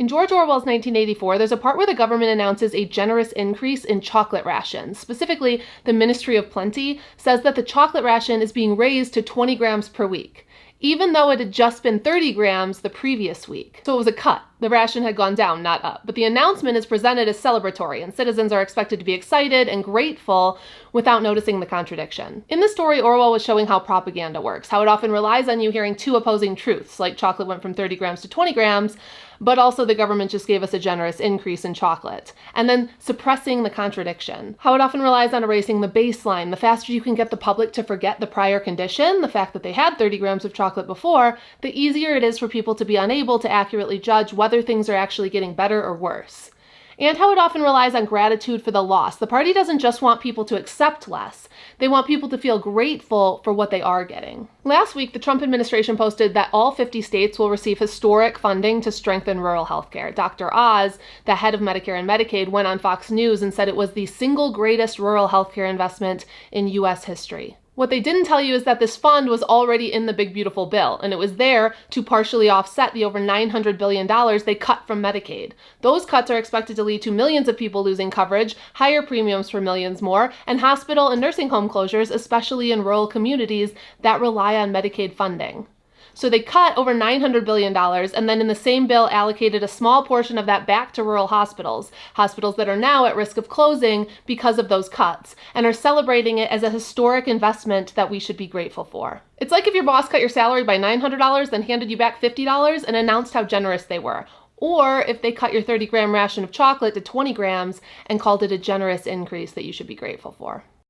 In George Orwell's 1984, there's a part where the government announces a generous increase in chocolate rations. Specifically, the Ministry of Plenty says that the chocolate ration is being raised to 20 grams per week, even though it had just been 30 grams the previous week. So it was a cut. The ration had gone down, not up. But the announcement is presented as celebratory, and citizens are expected to be excited and grateful without noticing the contradiction. In the story, Orwell was showing how propaganda works, how it often relies on you hearing two opposing truths, like chocolate went from 30 grams to 20 grams, but also the government just gave us a generous increase in chocolate, and then suppressing the contradiction. How it often relies on erasing the baseline. The faster you can get the public to forget the prior condition, the fact that they had 30 grams of chocolate before, the easier it is for people to be unable to accurately judge whether things are actually getting better or worse. And how it often relies on gratitude for the loss. The party doesn't just want people to accept less. They want people to feel grateful for what they are getting. Last week, the Trump administration posted that all 50 states will receive historic funding to strengthen rural healthcare. Dr. Oz, the head of Medicare and Medicaid, went on Fox News and said it was the single greatest rural healthcare investment in U.S. history. What they didn't tell you is that this fund was already in the big beautiful bill, and it was there to partially offset the over $900 billion they cut from Medicaid. Those cuts are expected to lead to millions of people losing coverage, higher premiums for millions more, and hospital and nursing home closures, especially in rural communities that rely on Medicaid funding. So they cut over $900 billion and then in the same bill allocated a small portion of that back to rural hospitals that are now at risk of closing because of those cuts, and are celebrating it as a historic investment that we should be grateful for. It's like if your boss cut your salary by $900, then handed you back $50 and announced how generous they were. Or if they cut your 30-gram ration of chocolate to 20 grams and called it a generous increase that you should be grateful for.